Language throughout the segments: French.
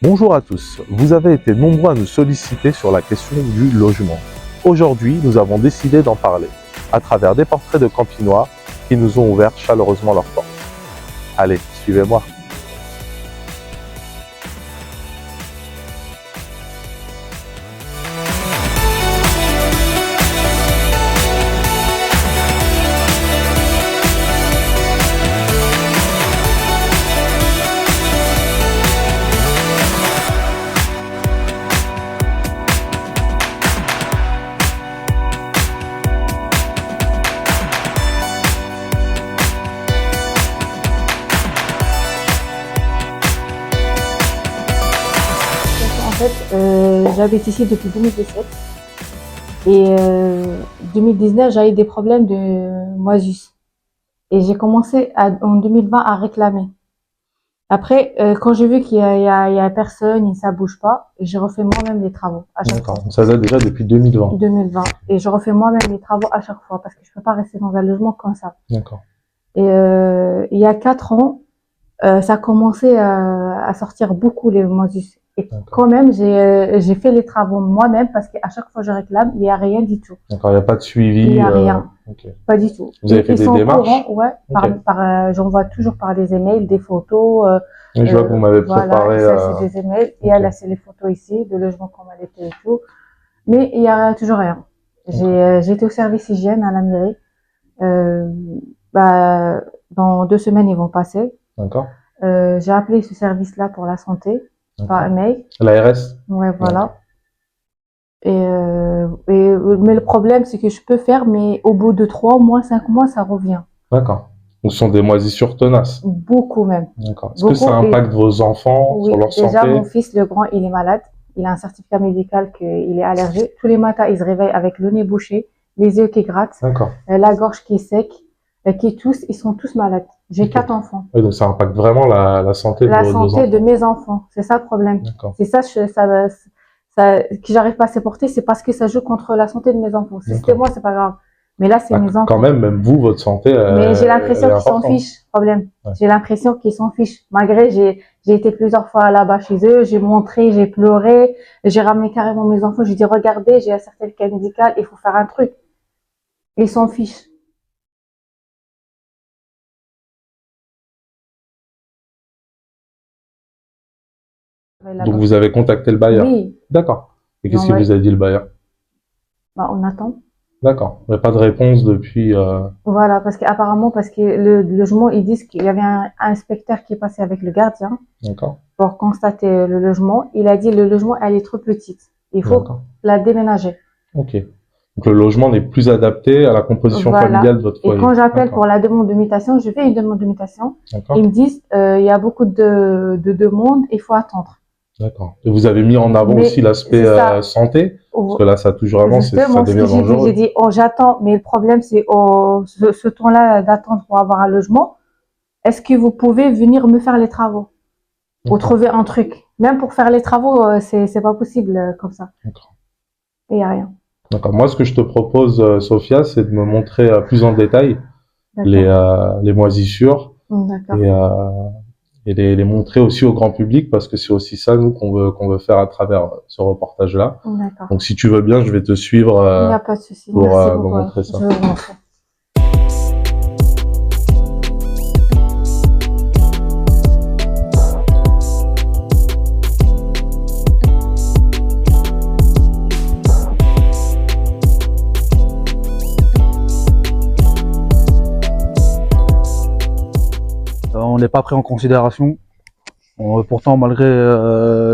Bonjour à tous, vous avez été nombreux à nous solliciter sur la question du logement. Aujourd'hui, nous avons décidé d'en parler, à travers des portraits de Campinois qui nous ont ouvert chaleureusement leurs portes. Allez, suivez-moi. J'habite ici depuis 2017 et 2019 j'ai eu des problèmes de moisissure et j'ai commencé en 2020 à réclamer. Après, quand j'ai vu qu'il y a personne et ça bouge pas, j'ai refait moi-même les travaux à chaque fois. Ça date déjà depuis 2020. 2020 et je refais moi-même les travaux à chaque fois parce que je peux pas rester dans un logement comme ça. D'accord. Et il y a 4 ans, ça a commencé à sortir beaucoup les moisissures. Et quand même, j'ai fait les travaux moi-même parce qu'à chaque fois que je réclame, il n'y a rien du tout. D'accord, il n'y a pas de suivi. Il n'y a rien. Okay. Pas du tout. Vous avez fait des démarches? Ouais, okay. J'envoie toujours par des emails, des photos. Je vois que vous m'avez préparé. Voilà, ça c'est des emails. Et là, c'est les photos ici, de logement qu'on m'a laissé et tout. Mais il n'y a toujours rien. J'ai été au service hygiène à la mairie. Dans 2 semaines, ils vont passer. D'accord. J'ai appelé ce service-là pour la santé. Par email. L'ARS? Ouais, voilà. Mais le problème, c'est que je peux faire, mais au bout de 3 mois, 5 mois, ça revient. D'accord. Donc, ce sont des moisissures tenaces. Beaucoup même. D'accord. Est-ce que ça impacte vos enfants sur leur santé? Déjà, mon fils, le grand, il est malade. Il a un certificat médical qu'il est allergique. Tous les matins, il se réveille avec le nez bouché, les yeux qui grattent, la gorge qui est sec, qui tousse. Ils sont tous malades. J'ai 4 enfants. Oui, donc ça impacte vraiment la santé de vos enfants. La santé de mes enfants, c'est ça le problème. C'est ça, que j'arrive pas à supporter, c'est parce que ça joue contre la santé de mes enfants. Si c'était moi, c'est pas grave. Mais là, c'est mes enfants. Quand même vous, votre santé. Mais j'ai l'impression qu'ils s'en fichent, problème. Ouais. J'ai l'impression qu'ils s'en fichent. Malgré, j'ai été plusieurs fois là-bas chez eux, j'ai montré, j'ai pleuré, j'ai ramené carrément mes enfants, j'ai dit, regardez, j'ai un certificat médical, il faut faire un truc. Ils s'en fichent. Donc vous avez contacté le bailleur? Oui. D'accord. Et qu'est-ce qu'il vous a dit le bailleur? On attend. D'accord. Il n'y a pas de réponse depuis... Voilà, parce que le logement, ils disent qu'il y avait un inspecteur qui est passé avec le gardien. D'accord. Pour constater le logement. Il a dit le logement, elle est trop petite. Il faut la déménager. Ok. Donc le logement n'est plus adapté à la composition familiale de votre foyer. Et quand j'appelle pour la demande de mutation, je fais une demande de mutation. Ils me disent il y a beaucoup de demandes, il faut attendre. D'accord. Et vous avez mis en avant aussi l'aspect santé, parce que là, ça touche vraiment, ça devient dangereux. J'ai dit, j'attends, mais le problème, c'est ce temps-là d'attendre pour avoir un logement. Est-ce que vous pouvez venir me faire les travaux? Ou trouver un truc. Même pour faire les travaux, c'est pas possible comme ça. D'accord. Et il n'y a rien. D'accord. Moi, ce que je te propose, Sophia, c'est de me montrer plus en détail les moisissures. D'accord. Et les montrer aussi au grand public, parce que c'est aussi ça, nous, qu'on veut faire à travers ce reportage-là. D'accord. Donc, si tu veux bien, je vais te suivre il n'y a pas de souci. pour me montrer ça. Je vais vous montrer. On n'est pas pris en considération. Pourtant, malgré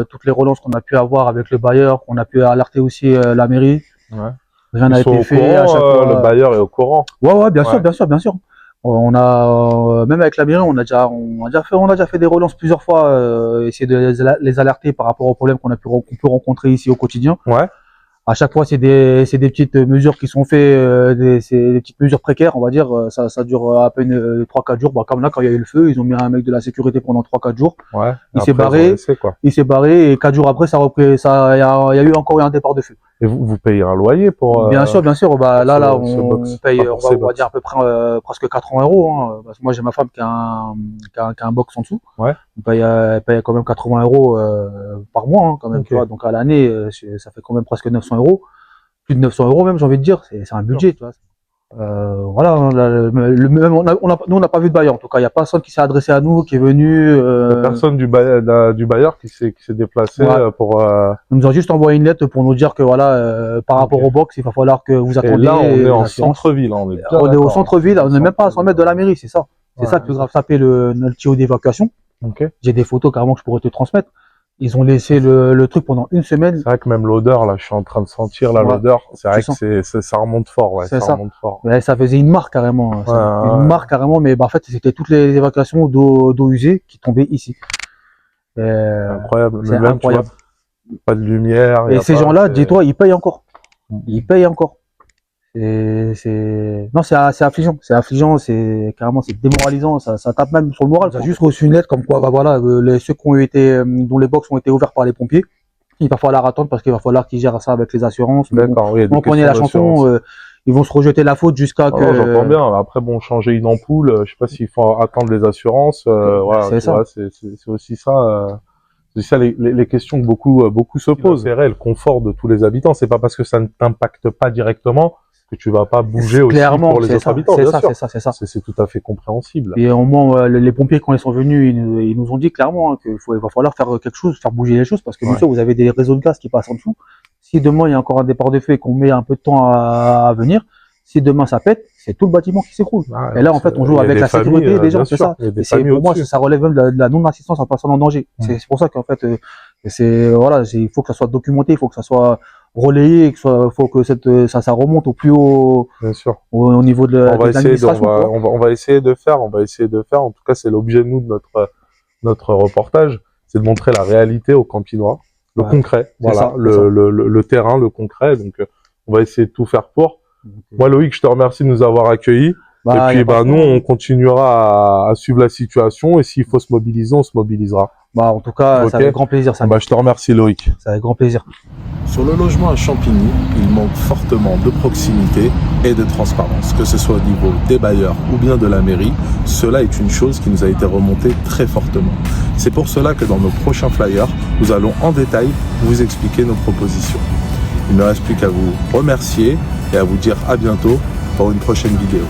toutes les relances qu'on a pu avoir avec le bailleur, on a pu alerter aussi la mairie. Ouais. Rien n'a été fait. À chaque fois, le bailleur est au courant. Ouais, bien sûr, bien sûr, bien sûr. On a même avec la mairie, on a déjà fait des relances plusieurs fois, essayer de les alerter par rapport aux problèmes qu'on peut rencontrer ici au quotidien. Ouais. À chaque fois, c'est des petites mesures qui sont faites, c'est des petites mesures précaires, on va dire. Ça dure à peine 3-4 jours. Bah, comme là, quand il y a eu le feu, ils ont mis un mec de la sécurité pendant 3-4 jours. Ouais. Il s'est barré et 4 jours après, il y a eu encore un départ de feu. Et vous payez un loyer pour bien sûr. Bah, là, ce on box, paye, pas pour ces on va box. dire à peu près presque 80 €. Hein, parce que moi, j'ai ma femme qui a un box en dessous. Ouais. On paye quand même 80 € par mois, hein, quand même. Ok. Tu vois. Donc à l'année, ça fait quand même presque 900 €. Plus de 900 € même, j'ai envie de dire. C'est un budget, tu vois. Voilà, hein, même, nous on n'a pas vu de bailleur en tout cas, il n'y a personne qui s'est adressé à nous, qui est venu. Personne du bailleur qui s'est déplacé Ouais. pour. Ils nous ont juste envoyé une lettre pour nous dire que voilà, par rapport au box, il va falloir que vous Et attendiez. là, on est en l'assurance. centre-ville, on est bien On est au d'accord. centre-ville, on n'est même pas à 100 mètres de la mairie, c'est ça. C'est Ouais. ça le plus grave. Taper le tuyau d'évacuation. Ok. J'ai des photos carrément que je pourrais te transmettre. Ils ont laissé le truc pendant une semaine. C'est vrai que même l'odeur, là, je suis en train de sentir là Ouais. l'odeur. C'est vrai Tu que ça remonte fort, ouais. C'est Ça ça. remonte fort. Ouais, ça faisait une marque carrément. Une marque carrément, mais bah, en fait, c'était toutes les évacuations d'eau usée qui tombaient ici. Incroyable. C'est Mais même, incroyable. tu vois, pas de lumière. Et ces gens-là, dis-toi, ils payent encore. Mm. Ils payent encore. Non, c'est affligeant. C'est affligeant, c'est carrément, c'est démoralisant. Ça tape même sur le moral. J'ai juste reçu une lettre comme quoi, bah voilà, ceux qui ont été, dont les box ont été ouverts par les pompiers, il va falloir attendre parce qu'il va falloir qu'ils gèrent ça avec les assurances. D'accord, oui. On connaît la chanson, ils vont se rejeter la faute jusqu'à que. J'entends bien. Après, bon, changer une ampoule, je sais pas s'il faut attendre les assurances. Voilà, C'est ça. C'est aussi ça. C'est ça les questions que beaucoup se posent. Le confort de tous les habitants. C'est pas parce que ça ne t'impacte pas directement que tu vas pas bouger aussi Clairement, pour les autres habitants. Bien sûr. C'est ça. C'est tout à fait compréhensible. Et au moment, les pompiers, quand ils sont venus, ils nous ont dit clairement hein, il va falloir faire quelque chose, faire bouger les choses, parce que bien sûr, vous avez des réseaux de gaz qui passent en dessous. Si demain, il y a encore un départ de feu et qu'on met un peu de temps à venir, si demain ça pète, c'est tout le bâtiment qui s'écroule. Ouais, et là, en fait, on joue avec la sécurité des gens, c'est ça. Et pour moi, ça relève même de la non-assistance en personne en danger. C'est pour ça qu'en fait, il faut que ça soit documenté, il faut que ça soit relayé, faut que ça remonte au plus haut, bien sûr. Au niveau de l'administration. On va essayer de faire. En tout cas, c'est l'objet de notre reportage, c'est de montrer la réalité aux Campinois, le concret, voilà, le terrain, le concret. Donc, on va essayer de tout faire pour. Moi, Loïc, je te remercie de nous avoir accueillis. Et puis, nous, on continuera à suivre la situation. Et s'il faut se mobiliser, on se mobilisera. En tout cas, c'est avec grand plaisir. Je te remercie, Loïc. C'est avec grand plaisir. Sur le logement à Champigny, il manque fortement de proximité et de transparence, que ce soit au niveau des bailleurs ou bien de la mairie. Cela est une chose qui nous a été remontée très fortement. C'est pour cela que dans nos prochains flyers, nous allons en détail vous expliquer nos propositions. Il ne reste plus qu'à vous remercier et à vous dire à bientôt pour une prochaine vidéo.